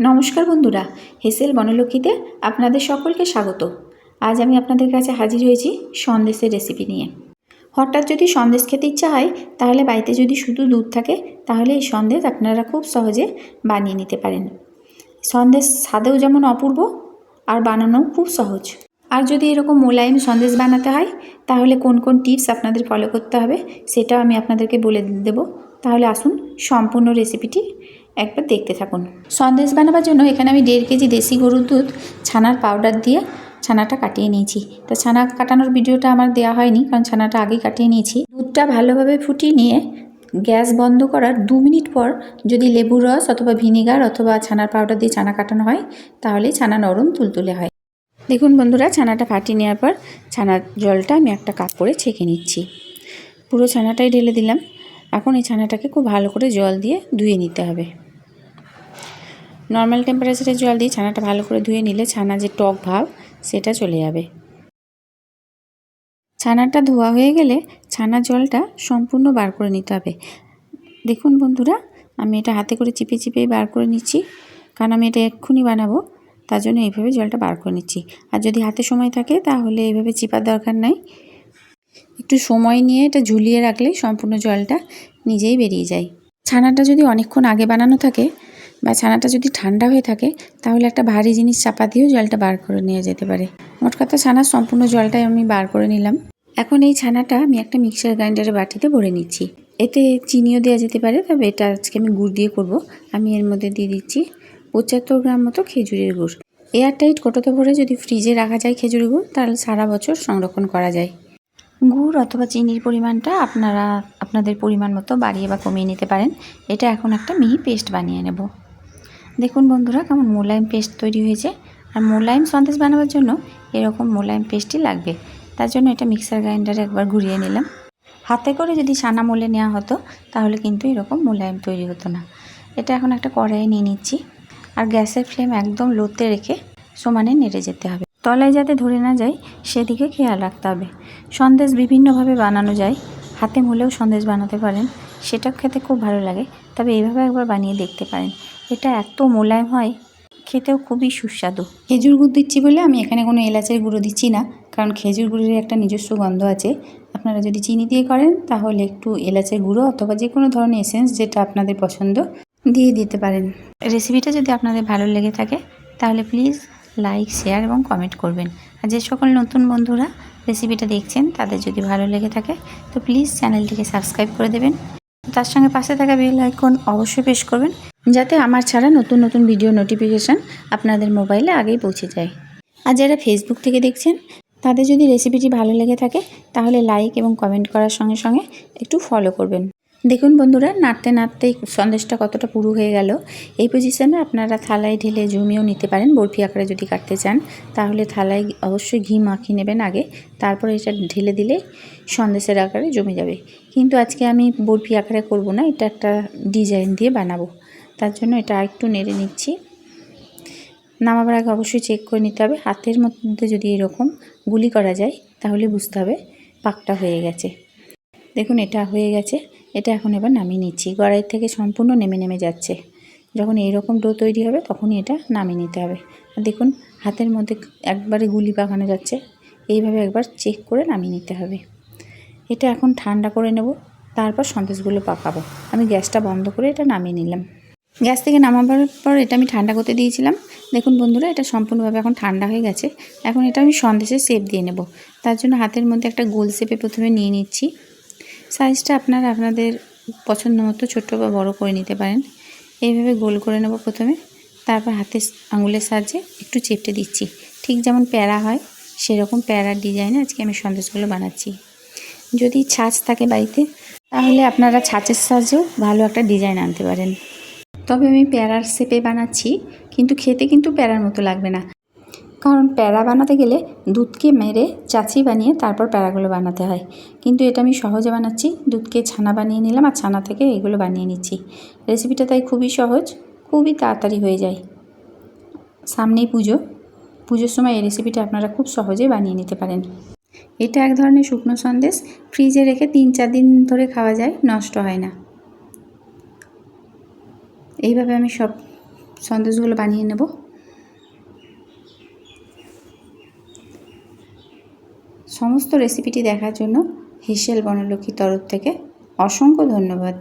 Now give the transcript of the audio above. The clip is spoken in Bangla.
নমস্কার বন্ধুরা, হেসেল বনলক্ষ্মীতে আপনাদের সকলকে স্বাগত। আজ আমি আপনাদের কাছে হাজির হয়েছি সন্দেশের রেসিপি নিয়ে। হঠাৎ যদি সন্দেশ খেতে ইচ্ছা হয়, তাহলে বাড়িতে যদি শুধু দুধ থাকে, তাহলে এই সন্দেশ আপনারা খুব সহজে বানিয়ে নিতে পারেন। সন্দেশ স্বাদেও যেমন অপূর্ব, আর বানানোও খুব সহজ। আর যদি এরকম মোলায়েম সন্দেশ বানাতে হয়, তাহলে কোন কোন টিপস আপনাদের ফলো করতে হবে সেটাও আমি আপনাদেরকে বলে দেব। তাহলে আসুন সম্পূর্ণ রেসিপিটি একবার দেখতে থাকুন। সন্দেশ বানাবার জন্য এখানে আমি 1.5 কেজি দেশি গরুর দুধ ছানার পাউডার দিয়ে ছানাটা কাটিয়ে নিয়েছি। তো ছানা কাটানোর ভিডিওটা আমার দেওয়া হয়নি, কারণ ছানাটা আগেই কাটিয়ে নিয়েছি। দুধটা ভালোভাবে ফুটিয়ে নিয়ে গ্যাস বন্ধ করার 2 মিনিট পর যদি লেবুর রস অথবা ভিনেগার অথবা ছানার পাউডার দিয়ে ছানা কাটানো হয়, তাহলেই ছানা নরম তুলতুলে হয়। দেখুন বন্ধুরা, ছানাটা ফাটিয়ে নেওয়ার পর ছানার জলটা আমি একটা কাপড়ে ছেঁকে নিচ্ছি। পুরো ছানাটাই ঢেলে দিলাম। এখন এই ছানাটাকে খুব ভালো করে জল দিয়ে ধুয়ে নিতে হবে। নর্মাল টেম্পারেচারে জল দিয়ে ছানাটা ভালো করে ধুয়ে নিলে ছানা যে টক ভাব সেটা চলে যাবে। ছানাটা ধোয়া হয়ে গেলে ছানার জলটা সম্পূর্ণ বার করে নিতে হবে। দেখুন বন্ধুরা, আমি এটা হাতে করে চিপে চিপে বার করে নিচ্ছি, কারণ আমি এটা এক্ষুনি বানাবো, তার জন্য এইভাবে জলটা বার করে নিচ্ছি। আর যদি হাতে সময় থাকে তাহলে এইভাবে চিপার দরকার নাই, একটু সময় নিয়ে এটা ঝুলিয়ে রাখলেই সম্পূর্ণ জলটা নিজেই বেরিয়ে যায়। ছানাটা যদি অনেকক্ষণ আগে বানানো থাকে বা ছানাটা যদি ঠান্ডা হয়ে থাকে, তাহলে একটা ভারী জিনিস চাপা দিয়েও জলটা বার করে নেওয়া যেতে পারে। মোট কথা ছানার সম্পূর্ণ জলটাই আমি বার করে নিলাম। এখন এই ছানাটা আমি একটা মিক্সার গ্রাইন্ডারের বাটিতে ভরে নিচ্ছি। এতে চিনিও দেওয়া যেতে পারে, তবে এটা আজকে আমি গুড় দিয়ে করব। আমি এর মধ্যে দিয়ে দিচ্ছি 75 গ্রাম মতো খেজুরের গুড়। এয়ারটাইট কৌটোতে ভরে যদি ফ্রিজে রাখা যায় খেজুরের গুড়, তাহলে সারা বছর সংরক্ষণ করা যায়। গুড় অথবা চিনির পরিমাণটা আপনারা আপনাদের পরিমাণ মতো বাড়িয়ে বা কমিয়ে নিতে পারেন। এটা এখন একটা মিহি পেস্ট বানিয়ে নেব। দেখুন বন্ধুরা, কেমন মোলায়েম পেস্ট তৈরি হয়েছে। আর মোলায়েম সন্দেশ বানাবার জন্য এরকম মোলায়েম পেস্টই লাগবে। তার জন্য এটা মিক্সার গ্রাইন্ডারে একবার ঘুরিয়ে নিলাম। হাতে করে যদি ছানা মলে নেওয়া হতো, তাহলে কিন্তু এরকম মোলায়েম তৈরি হতো না। এটা এখন একটা কড়াইয়ে নিয়ে নিচ্ছি, আর গ্যাসের ফ্লেম একদম লোতে রেখে সমানে নেড়ে যেতে হবে। তলায় যাতে ধরে না যায় সেদিকে খেয়াল রাখতে হবে। সন্দেশ বিভিন্নভাবে বানানো যায়। হাতে মলেও সন্দেশ বানাতে পারেন, সেটা খেতে খুব ভালো লাগে। তবে এইভাবে একবার বানিয়ে দেখতে পারেন। এটা এত মোলায়েম হয়, খেতেও খুবই সুস্বাদু। খেজুর গুড় দিচ্ছি বলে আমি এখানে কোনো এলাচের গুঁড়ো দিচ্ছি না, কারণ খেজুর গুড়ের একটা নিজস্ব গন্ধ আছে। আপনারা যদি চিনি দিয়ে করেন, তাহলে একটু এলাচের গুঁড়ো অথবা যে কোনো ধরনের এসেন্স যেটা আপনাদের পছন্দ দিয়ে দিতে পারেন। রেসিপিটা যদি আপনাদের ভালো লেগে থাকে, তাহলে প্লিজ লাইক, শেয়ার এবং কমেন্ট করবেন। আর যে সকল নতুন বন্ধুরা রেসিপিটা দেখছেন, তাদের যদি ভালো লেগে থাকে তো প্লিজ চ্যানেলটিকে সাবস্ক্রাইব করে দেবেন। তার সঙ্গে পাশে থাকা বেল আইকন অবশ্যই প্রেস করবেন, যাতে আমার ছাড়া নতুন নতুন ভিডিও নোটিফিকেশান আপনাদের মোবাইলে আগেই পৌঁছে যায়। আর যারা ফেসবুক থেকে দেখছেন, তাদের যদি রেসিপিটি ভালো লেগে থাকে, তাহলে লাইক এবং কমেন্ট করার সঙ্গে সঙ্গে একটু ফলো করবেন। দেখুন বন্ধুরা, নাড়তে নাড়তেই সন্দেশটা কতটা পুরু হয়ে গেল। এই পজিশনে আপনারা থালায় ঢেলে জমিয়েও নিতে পারেন। বরফি আকারে যদি কাটতে চান, তাহলে থালায় অবশ্যই ঘি মাখিয়ে নেবেন আগে, তারপর এটা ঢেলে দিলে সন্দেশের আকারে জমে যাবে। কিন্তু আজকে আমি বরফি আকারে করব না, এটা একটা ডিজাইন দিয়ে বানাবো। তার জন্য এটা একটু নেড়ে নিচ্ছি। নামাবার আগে অবশ্যই চেক করে নিতে হবে। হাতের মধ্যে যদি এরকম গুলি করা যায়, তাহলে বুঝতে হবে পাকটা হয়ে গেছে। দেখুন, এটা হয়ে গেছে। এটা এখন এবার নামিয়ে নিচ্ছি। কড়াই থেকে সম্পূর্ণ নেমে নেমে যাচ্ছে। যখন এইরকম ডো তৈরি হবে, তখনই এটা নামিয়ে নিতে হবে। আর দেখুন, হাতের মধ্যে একবারে গুলি পাকানো যাচ্ছে। এইভাবে একবার চেক করে নামিয়ে নিতে হবে। এটা এখন ঠান্ডা করে নেব, তারপর সন্দেশগুলো পাকাবো। আমি গ্যাসটা বন্ধ করে এটা নামিয়ে নিলাম। গ্যাস থেকে নামাবার পর এটা আমি ঠান্ডা করতে দিয়েছিলাম। দেখুন বন্ধুরা, এটা সম্পূর্ণভাবে এখন ঠান্ডা হয়ে গেছে। এখন এটা আমি সন্দেশের শেপ দিয়ে নেব। তার জন্য হাতের মধ্যে একটা গোল শেপে প্রথমে নিয়ে নিচ্ছি। সাইজটা আপনারা আপনাদের পছন্দ মতো ছোটো বা বড় করে নিতে পারেন। এইভাবে গোল করে নেব প্রথমে, তারপর হাতের আঙুলের সাহায্যে একটু চেপটে দিচ্ছি। ঠিক যেমন প্যারা হয়, সেরকম প্যারার ডিজাইনে আজকে আমি সন্দেশগুলো বানাচ্ছি। যদি ছাঁচ থাকে বাড়িতে, তাহলে আপনারা ছাঁচের সাহায্যেও ভালো একটা ডিজাইন আনতে পারেন। তবে আমি প্যারার শেপে বানাচ্ছি, কিন্তু খেতে কিন্তু প্যারার মতো লাগবে না, কারণ প্যারা বানাতে গেলে দুধকে মেরে চাচি বানিয়ে তারপর প্যারাগুলো বানাতে হয়। কিন্তু এটা আমি সহজে বানাচ্ছি। দুধকে ছানা বানিয়ে নিলাম, আর ছানা থেকে এগুলো বানিয়ে নিচ্ছি। রেসিপিটা তাই খুবই সহজ, খুবই তাড়াতাড়ি হয়ে যায়। সামনেই পুজোর সময় এই রেসিপিটা আপনারা খুব সহজে বানিয়ে নিতে পারেন। এটা এক ধরনের শুকনো সন্দেশ, ফ্রিজে রেখে 3-4 দিন ধরে খাওয়া যায়, নষ্ট হয় না। এইভাবে আমি সব সন্দেশগুলো বানিয়ে নেব। সমস্ত রেসিপিটি দেখার জন্য হেসেল বনলক্ষ্মীর তরফ থেকে অসংখ্য ধন্যবাদ।